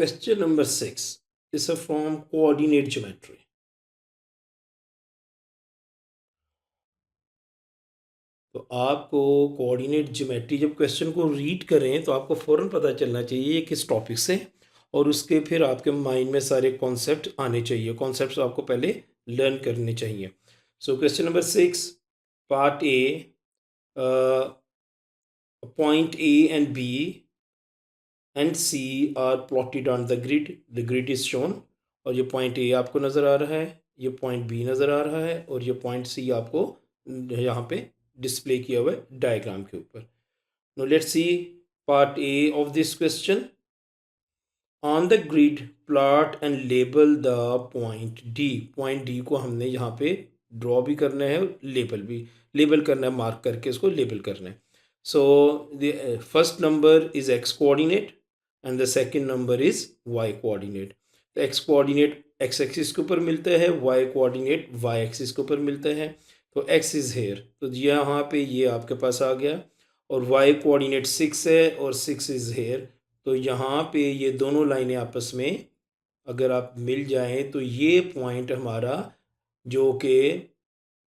Question number 6 is from coordinate geometry. तो आपको coordinate geometry जब क्वेश्चन को रीड करें तो आपको फ़ौरन पता चलना चाहिए ये किस टॉपिक से, और उसके फिर आपके माइंड में सारे कॉन्सेप्ट आने चाहिए। कॉन्सेप्ट्स आपको पहले लर्न करने चाहिए। So question number 6, part A, point A and B and C are plotted on the grid. The grid is shown. और ये पॉइंट ए आपको नज़र आ रहा है, ये पॉइंट बी नज़र आ रहा है, और ये पॉइंट सी आपको यहाँ पे डिस्प्ले किया हुआ है डायग्राम के ऊपर। Now let's see part A of this question. On the grid, plot and label the point D. Point D को हमने यहाँ पे ड्रॉ भी करना है, लेबल भी लेबल करना है, मार्क करके इसको लेबल करना है। So the first number is x coordinate and the second number is y coordinate. तो x coordinate x एक्सिस के ऊपर मिलता है, y coordinate y एक्सिस के ऊपर मिलता है। तो x is here, तो यहाँ पे ये आपके पास आ गया, और y कोऑर्डिनेट 6 है और 6 इज़ हेयर। तो यहाँ पे ये दोनों लाइनें आपस में अगर आप मिल जाएं तो ये पॉइंट हमारा जो कि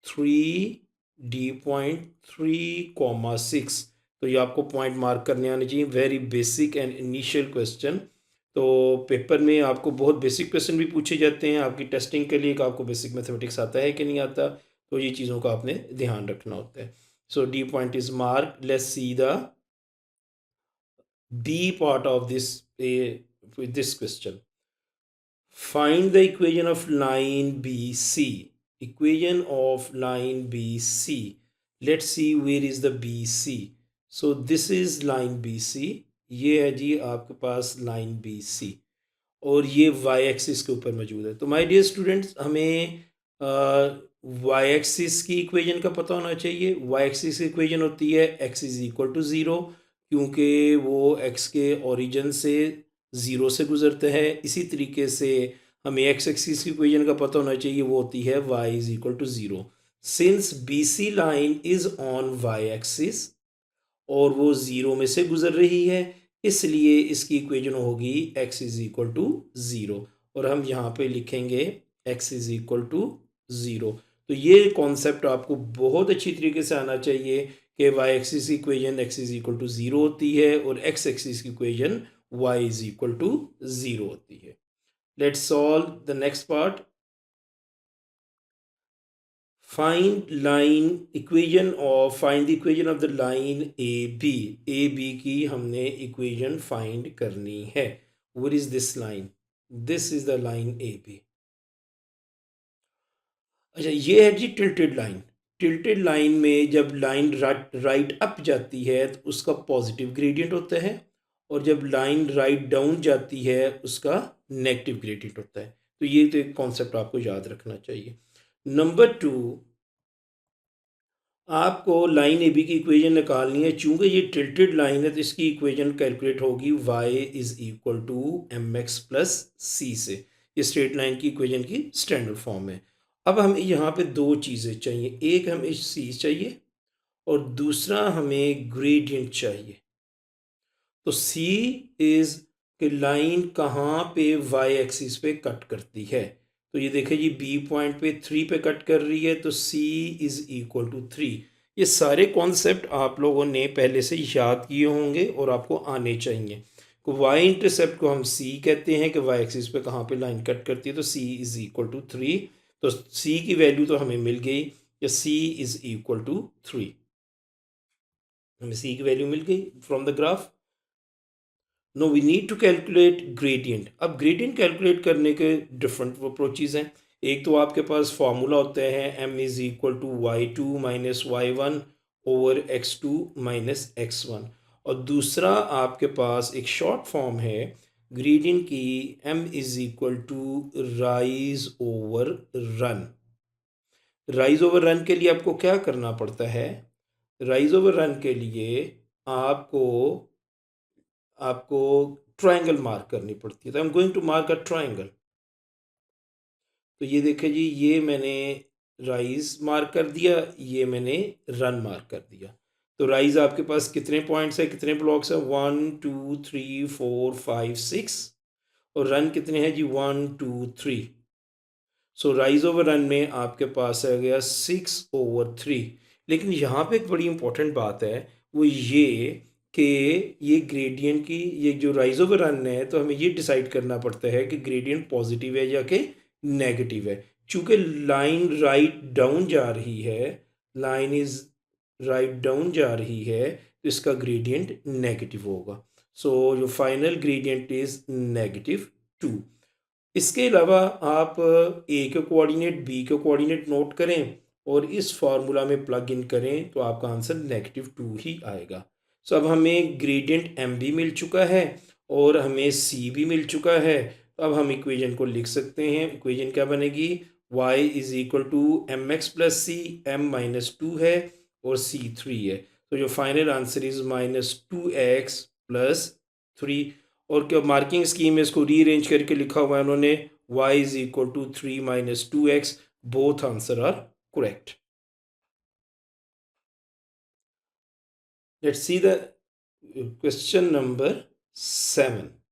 3D.3, तो ये आपको पॉइंट मार्क करने आने चाहिए। Very basic and initial question. तो पेपर में आपको बहुत बेसिक क्वेश्चन भी पूछे जाते हैं आपकी टेस्टिंग के लिए कि आपको बेसिक मैथमेटिक्स आता है कि नहीं आता, तो ये चीज़ों का आपने ध्यान रखना होता है। So D point is mark. Let's see the B part of this question. Find the equation of line BC. Equation of line BC. Let's see where is the BC. So this is line BC. ये है जी आपके पास line BC, और ये y axis के ऊपर मौजूद है। तो माय डियर स्टूडेंट्स, हमें y एक्सिस की इक्वेशन का पता होना चाहिए। y एक्सिस की इक्वेशन होती है x इज इक्वल टू 0, क्योंकि वो x के ओरिजिन से 0 से गुजरते हैं। इसी तरीके से हमें x एक्सिस की इक्वेशन का पता होना चाहिए, वो होती है y is equal to 0। Since BC line is on y axis और वो 0 में से गुजर रही है, इसलिए इसकी इक्वेशन होगी x इज इक्वल टू 0, और हम यहाँ पे लिखेंगे x इज इक्वल टू 0। तो ये कॉन्सेप्ट आपको बहुत अच्छी तरीके से आना चाहिए कि y एक्सिस की equation x is equal to 0 होती है और x एक्सिस की equation y is equal to 0 होती है। Let's solve the next part. find the equation of the line AB. AB की हमने equation find करनी है। What is this line? This is the line AB. अच्छा, ये है जी टिल्टेड लाइन। टिल्टेड लाइन में जब लाइन राइट अप जाती है तो उसका पॉजिटिव ग्रेडियंट होता है, और जब लाइन राइट डाउन जाती है उसका नेगेटिव ग्रेडियंट होता है। तो ये तो एक कॉन्सेप्ट आपको याद रखना चाहिए। नंबर 2, आपको लाइन ए बी की इक्वेशन निकालनी है। चूंकि ये टिल्टेड लाइन है तो इसकी इक्वेशन कैलकुलेट होगी y is equal to M x plus C से। ये स्ट्रेट लाइन की इक्वेशन की स्टैंडर्ड फॉर्म है। अब हमें यहाँ पे दो चीज़ें चाहिए, एक हमें सी चाहिए और दूसरा हमें ग्रेडियंट चाहिए। तो सी इज कि लाइन कहाँ पे y एक्सिस पे कट करती है। तो ये देखिए जी, बी पॉइंट पे 3 पे कट कर रही है, तो c इज इक्वल टू 3। ये सारे कॉन्सेप्ट आप लोगों ने पहले से याद किए होंगे और आपको आने चाहिए। तो y इंटरसेप्ट को हम c कहते हैं कि y एक्सिस पे कहाँ पे लाइन कट करती है, तो c इज इक्वल टू 3। तो c की वैल्यू तो हमें मिल गई, या c इज इक्वल टू 3। हमें c की वैल्यू मिल गई from the graph. No we need to calculate gradient. अब ग्रेडियंट कैलकुलेट करने के डिफरेंट अप्रोचेज हैं। एक तो आपके पास फार्मूला होता है m is equal to y2 minus y1 over x2 minus x1, और दूसरा आपके पास एक शॉर्ट फॉर्म है ग्रेडियंट की, m is equal to rise over run. Rise over run के लिए आपको क्या करना पड़ता है? राइज ओवर रन के लिए आपको आपको ट्रायंगल मार्क करनी पड़ती है। तो I am going to mark a triangle. तो ये देखिए जी, ये मैंने राइज मार्क कर दिया, ये मैंने रन मार्क कर दिया। तो राइज आपके पास कितने पॉइंट्स है, कितने ब्लॉक्स है? 1 2 3 4 5 6, और रन कितने हैं जी 1 2 3। सो राइज ओवर रन में आपके पास आ गया 6/3। लेकिन यहाँ पे एक बड़ी इंपॉर्टेंट बात है, वो ये कि ये ग्रेडियंट की ये जो राइज ओवर रन है, तो हमें ये डिसाइड करना पड़ता है कि ग्रेडियंट पॉजिटिव है या कि नेगेटिव है। चूँकि लाइन राइट डाउन जा रही है, लाइन इज राइट डाउन जा रही है, तो इसका ग्रेडियंट नेगेटिव होगा। सो जो फाइनल ग्रेडियंट इज -2। इसके अलावा आप ए के कोऑर्डिनेट, बी के कोऑर्डिनेट नोट करें और इस फार्मूला में प्लग इन करें तो आपका आंसर -2 ही आएगा। सो अब हमें ग्रेडियंट एम भी मिल चुका है और हमें सी भी मिल चुका है। तो अब हम इक्वेशन को लिख सकते हैं। इक्वेशन क्या बनेगी? y is equal to M x plus c, m-2 है और c 3 है। तो जो फाइनल आंसर इज -2x+3। और क्या मार्किंग स्कीम में इसको रीअरेंज करके लिखा हुआ है उन्होंने, y is equal to 3 - 2x। Both answer are correct. Let's see the question number 7।